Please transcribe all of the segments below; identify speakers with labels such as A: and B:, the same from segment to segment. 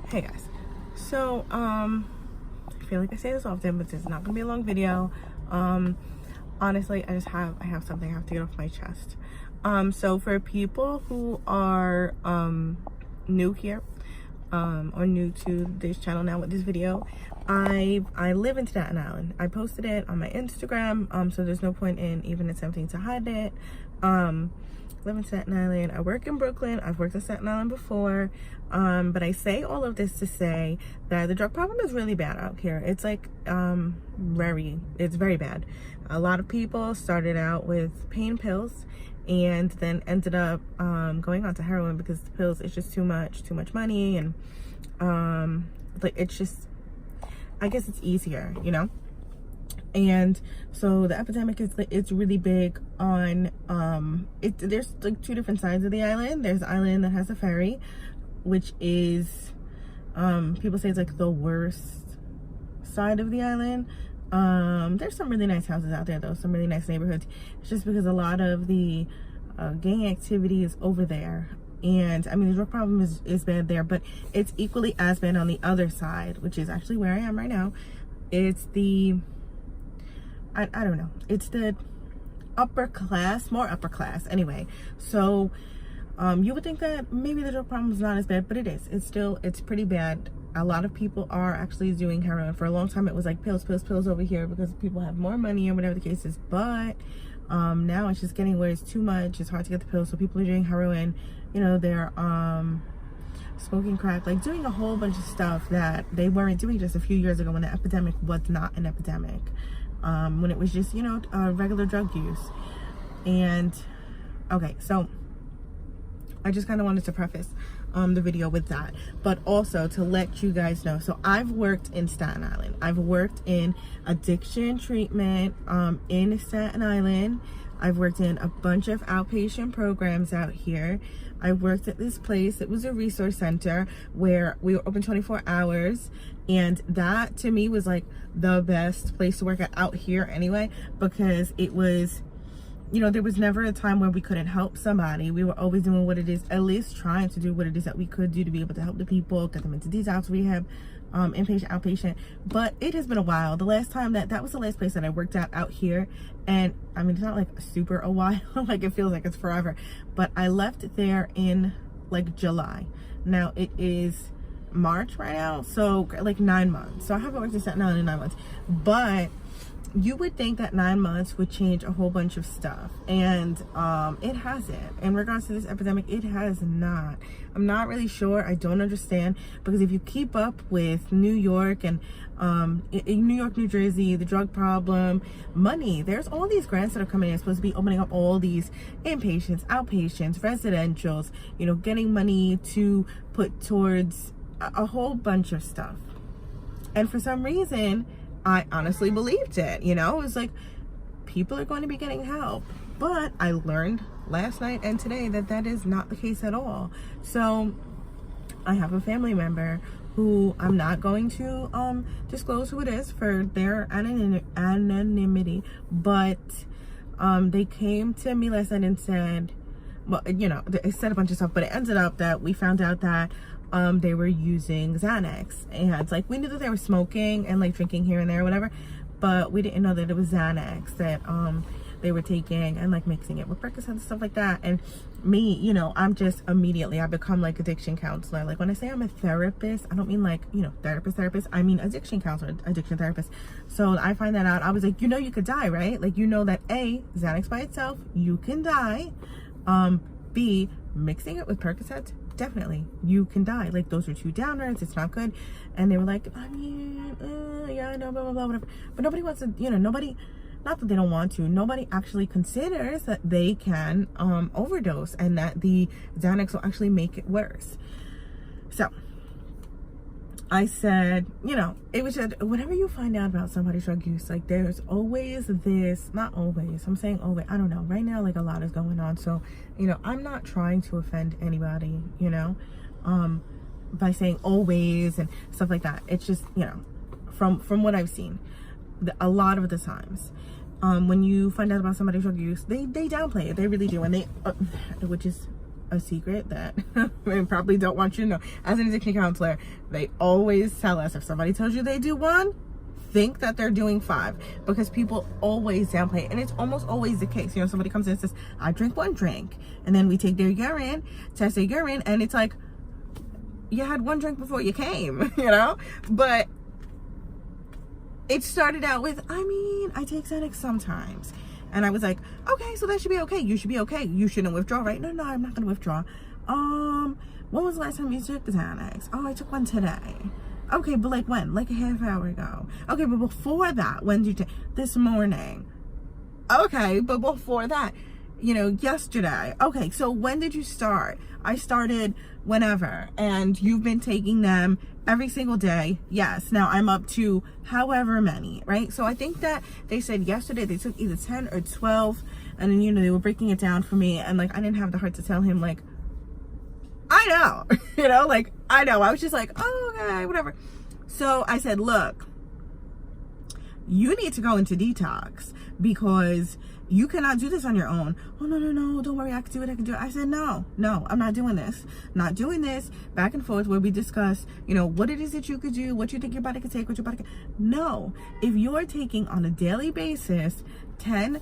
A: Hey guys, so I feel like I say this often, but it's not gonna be a long video. Honestly, I have something I have to get off my chest. So for people who are new here, or new to this channel now with this video, I live in Staten Island. I posted it on my Instagram, so there's no point in even attempting to hide it. Live in Staten Island. I work in Brooklyn. I've worked in Staten Island before, but I say all of this to say that the drug problem is really bad out here. It's like it's very bad. A lot of people started out with pain pills and then ended up going on to heroin because the pills, it's just too much money, and like it's just, I guess it's easier, you know. And so the epidemic is, it's really big on there's like two different sides of the island. There's the island that has a ferry, which is people say it's like the worst side of the island. There's some really nice houses out there though, some really nice neighborhoods. It's just because a lot of the gang activity is over there. And I mean, the drug problem is bad there, but it's equally as bad on the other side, which is actually where I am right now. It's the I don't know, it's the more upper class anyway. So you would think that maybe the drug problem is not as bad, but it is. It's pretty bad. A lot of people are actually doing heroin. For a long time it was like pills over here because people have more money or whatever the case is, but now it's just getting where it's too much. It's hard to get the pills, so people are doing heroin. You know, they're smoking crack, like doing a whole bunch of stuff that they weren't doing just a few years ago when the epidemic was not an epidemic. When it was just, you know, regular drug use. And okay, so I just kind of wanted to preface the video with that, but also to let you guys know. So I've worked in Staten Island. I've worked in addiction treatment in Staten Island. I've worked in a bunch of outpatient programs out here. I worked at this place. It was a resource center where we were open 24 hours. And that to me was like the best place to work at out here anyway, because it was, you know, there was never a time where we couldn't help somebody. We were always doing what it is, at least trying to do what it is that we could do to be able to help the people, get them into detox rehab, inpatient, outpatient. But it has been a while. The last time that was the last place that I worked at out here. And I mean, it's not like super a while, like it feels like it's forever, but I left there in like July. Now it is March right now, so like 9 months. So I haven't worked in Staten Island in 9 months, but you would think that 9 months would change a whole bunch of stuff, and it hasn't. In regards to this epidemic, it has not. I'm not really sure. I don't understand, because if you keep up with New York and in New York, New Jersey, the drug problem, money, there's all these grants that are coming in, supposed to be opening up all these inpatients, outpatients, residentials, you know, getting money to put towards a whole bunch of stuff. And for some reason, I honestly believed it. You know, it was like, people are going to be getting help. But I learned last night and today that that is not the case at all. So I have a family member who I'm not going to disclose who it is for their anonymity, but they came to me last night and said, well, you know, they said a bunch of stuff, but it ended up that we found out that they were using Xanax. And it's like, we knew that they were smoking and like drinking here and there or whatever, but we didn't know that it was Xanax that they were taking and like mixing it with Percocet and stuff like that. And me, you know, I'm just immediately, I become like addiction counselor. Like when I say I'm a therapist, I don't mean like, you know, therapist, I mean addiction counselor, addiction therapist. So I find that out. I was like, you know, you could die, right? Like, you know that A, Xanax by itself, you can die. B, mixing it with Percocet, definitely you can die. Like, those are two downers, it's not good. And they were like, I mean, yeah, I know, blah blah blah, whatever. But nobody wants to, you know, nobody, not that they don't want to, nobody actually considers that they can overdose and that the Xanax will actually make it worse. So I said, you know, it was just, whenever you find out about somebody's drug use, like there's always this, not always, I'm saying always, I don't know, right now like a lot is going on. So, you know, I'm not trying to offend anybody, you know, by saying always and stuff like that. It's just, you know, from what I've seen, a lot of the times when you find out about somebody's drug use, they downplay it, they really do. And they which is a secret that I probably don't want you to know. As an addiction counselor, they always tell us if somebody tells you they do 1, think that they're doing 5, because people always downplay it, and it's almost always the case. You know, somebody comes in and says, I drink 1 drink, and then we take their urine, test their urine, and it's like, you had 1 drink before you came, you know? But it started out with, I take Xanax sometimes. And I was like, okay, so that should be okay. You should be okay. You shouldn't withdraw, right? No, I'm not gonna withdraw. When was the last time you took Xanax? Oh, I took 1 today. Okay, but like when? Like a half hour ago. Okay, but before that, when did you take? This morning. Okay, but before that, you know, yesterday. Okay, so when did you start? I started whenever, and you've been taking them every single day. Yes, now I'm up to however many, right? So I think that they said yesterday they took either 10 or 12, and then, you know, they were breaking it down for me, and like I didn't have the heart to tell him, like, I know, you know, like I know. I was just like, oh, okay, whatever. So I said, look, you need to go into detox, because you cannot do this on your own. Oh, no, don't worry, I can do it. I said, no, I'm not doing this. Not doing this back and forth where we discuss, you know, what it is that you could do, what you think your body could take, what your body could. No, if you're taking on a daily basis 10,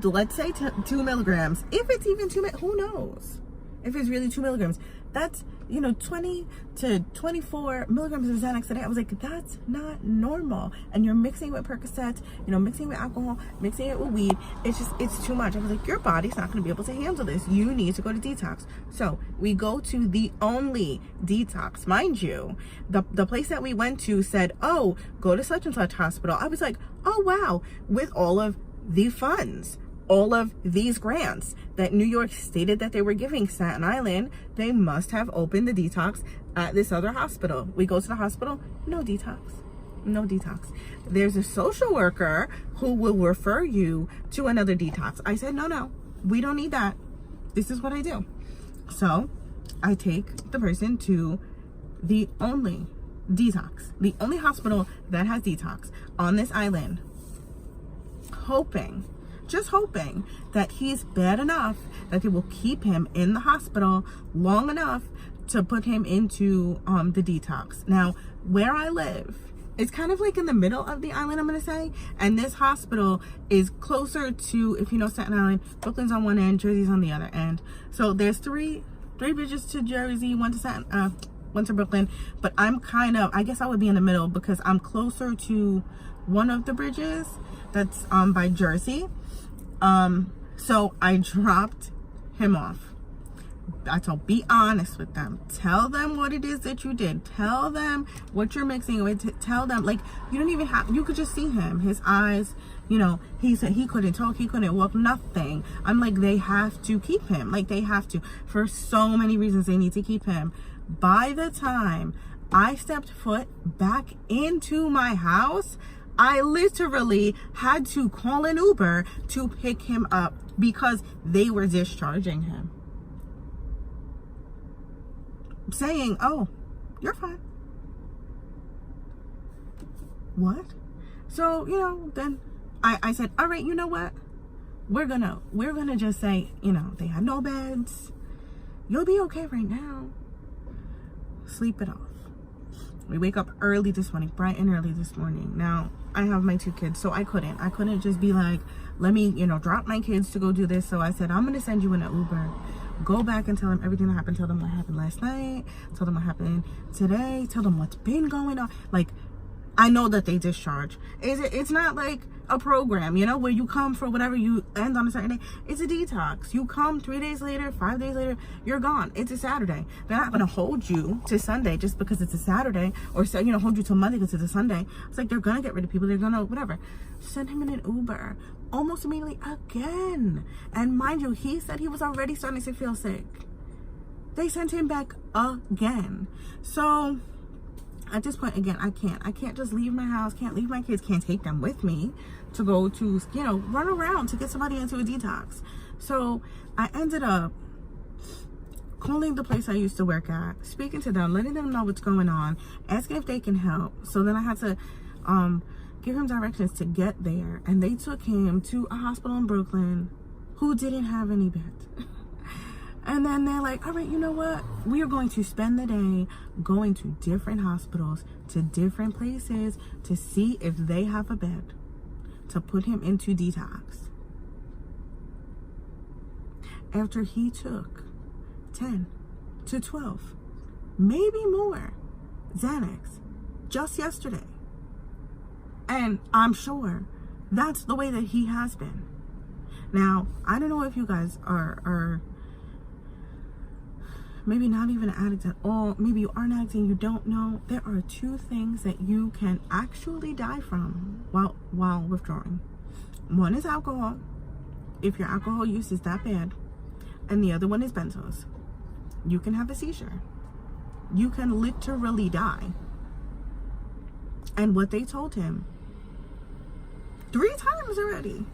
A: let's say 2 milligrams, if it's even 2, who knows? If it's really 2 milligrams, that's, you know, 20 to 24 milligrams of Xanax a day. I was like, that's not normal. And you're mixing it with Percocet, you know, mixing it with alcohol, mixing it with weed. It's too much. I was like, your body's not going to be able to handle this. You need to go to detox. So we go to the only detox, mind you. The place that we went to said, oh, go to such and such hospital. I was like, oh, wow, with all of the funds, all of these grants that New York stated that they were giving Staten Island, they must have opened the detox at this other hospital. We go to the hospital, no detox. There's a social worker who will refer you to another detox. I said, no, we don't need that. This is what I do. So I take the person to the only detox, the only hospital that has detox on this island, just hoping that he's bad enough that they will keep him in the hospital long enough to put him into the detox. Now, where I live, it's kind of like in the middle of the island, I'm gonna say, and this hospital is closer to, if you know Staten Island, Brooklyn's on one end, Jersey's on the other end. So there's three bridges to Jersey, one to Brooklyn, but I guess I would be in the middle because I'm closer to one of the bridges that's by Jersey. So I dropped him off. I told, be honest with them. Tell them what it is that you did. Tell them what you're mixing with. Tell them, like, you don't even have, you could just see him. His eyes, you know, he said he couldn't talk, he couldn't walk, nothing. I'm like, they have to keep him. Like, they have to. For so many reasons, they need to keep him. By the time I stepped foot back into my house, I literally had to call an Uber to pick him up because they were discharging him. Saying, oh, you're fine. What? So, you know, then I said, all right, you know what? We're gonna just say, you know, they had no beds. You'll be okay right now. Sleep it off. We wake up early this morning, bright and early this morning. Now, I have my 2 kids, so I couldn't just be like, let me, you know, drop my kids to go do this. So I said, I'm going to send you in an Uber. Go back and tell them everything that happened. Tell them what happened last night. Tell them what happened today. Tell them what's been going on. Like, I know that they discharge. It's not like a program, you know, where you come for whatever, you end on a certain day. It's a detox. You come 3 days later, 5 days later, you're gone. It's a Saturday. They're not going to hold you to Sunday just because it's a Saturday, or, you know, hold you till Monday because it's a Sunday. It's like they're going to get rid of people. They're going to, whatever. Send him in an Uber almost immediately again. And mind you, he said he was already starting to feel sick. They sent him back again. So at this point, again, I can't just leave my house, can't leave my kids, can't take them with me to go to, you know, run around to get somebody into a detox. So I ended up calling the place I used to work at, speaking to them, letting them know what's going on, asking if they can help. So then I had to give him directions to get there, and they took him to a hospital in Brooklyn who didn't have any beds. And then they're like, all right, you know what? We are going to spend the day going to different hospitals, to different places, to see if they have a bed to put him into detox. After he took 10 to 12, maybe more, Xanax just yesterday. And I'm sure that's the way that he has been. Now, I don't know if you guys are maybe not even addicts at all. Maybe you aren't addicts and you don't know. There are two things that you can actually die from while withdrawing. One is alcohol, if your alcohol use is that bad. And the other one is benzos. You can have a seizure. You can literally die. And what they told him 3 times already.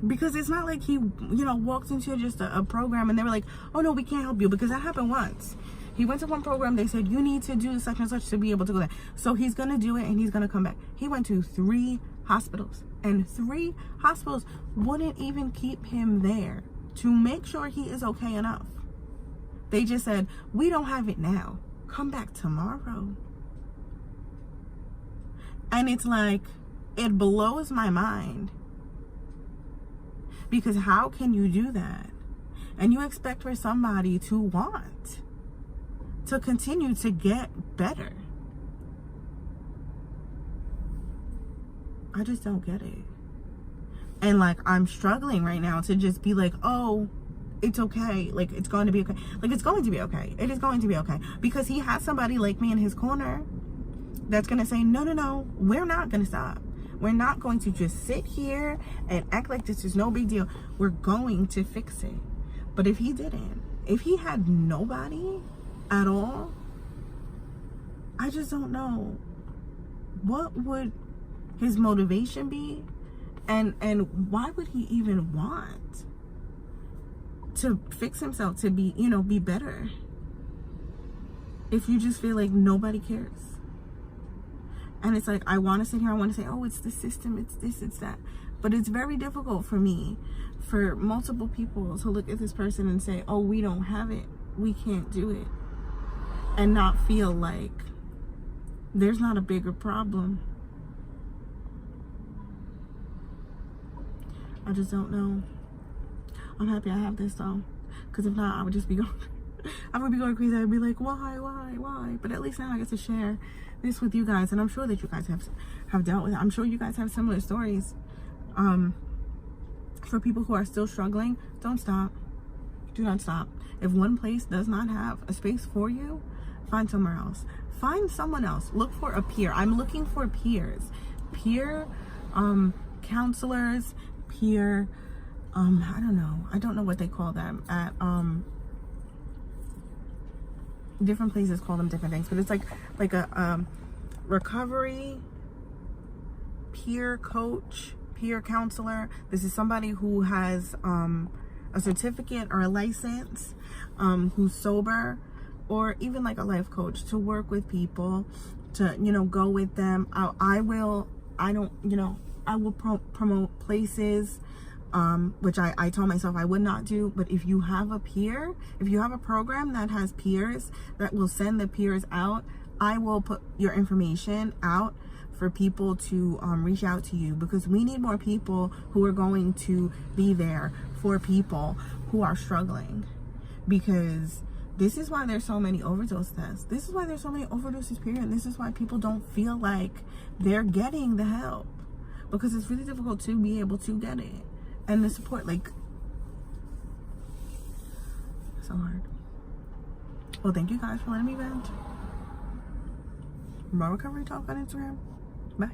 A: Because it's not like he, walked into just a program and they were like, oh no, we can't help you, because that happened once. He went to one program, they said, you need to do such and such to be able to go there. So he's going to do it and he's going to come back. He went to 3 hospitals, and 3 hospitals wouldn't even keep him there to make sure he is okay enough. They just said, we don't have it now. Come back tomorrow. And it's like, it blows my mind. Because how can you do that? And you expect for somebody to want to continue to get better. I just don't get it. And like, I'm struggling right now to just be like, oh, it's okay. Like, it's going to be okay. Like, it's going to be okay. It is going to be okay. Because he has somebody like me in his corner that's going to say, no, we're not going to stop. We're not going to just sit here and act like this is no big deal. We're going to fix it. But if he didn't, if he had nobody at all, I just don't know what would his motivation be, and why would he even want to fix himself to be, be better, if you just feel like nobody cares. And it's like, I want to sit here, I want to say, oh, it's the system, it's this, it's that. But it's very difficult for me, for multiple people to look at this person and say, oh, we don't have it, we can't do it. And not feel like there's not a bigger problem. I just don't know. I'm happy I have this though. Because if not, I would just be going, I would be going crazy. I'd be like, why? But at least now I get to share this with you guys, and I'm sure that you guys have dealt with it. I'm sure you guys have similar stories. For people who are still struggling, don't stop. Do not stop. If one place does not have a space for you, find somewhere else. Find someone else. Look for a peer. I'm looking for peers. Peer counselors, peer I don't know what they call them at different places call them different things, but it's like a recovery peer coach, peer counselor. This is somebody who has a certificate or a license, who's sober, or even like a life coach, to work with people, to go with them. I will promote places, which I told myself I would not do. But if you have a peer, if you have a program that has peers that will send the peers out, I will put your information out for people to reach out to you, because we need more people who are going to be there for people who are struggling. Because this is why there's so many overdose deaths. This is why there's so many overdoses, period. This is why people don't feel like they're getting the help, because it's really difficult to be able to get it. And the support, like, so hard. Well, thank you guys for letting me vent. More recovery talk on Instagram. Bye.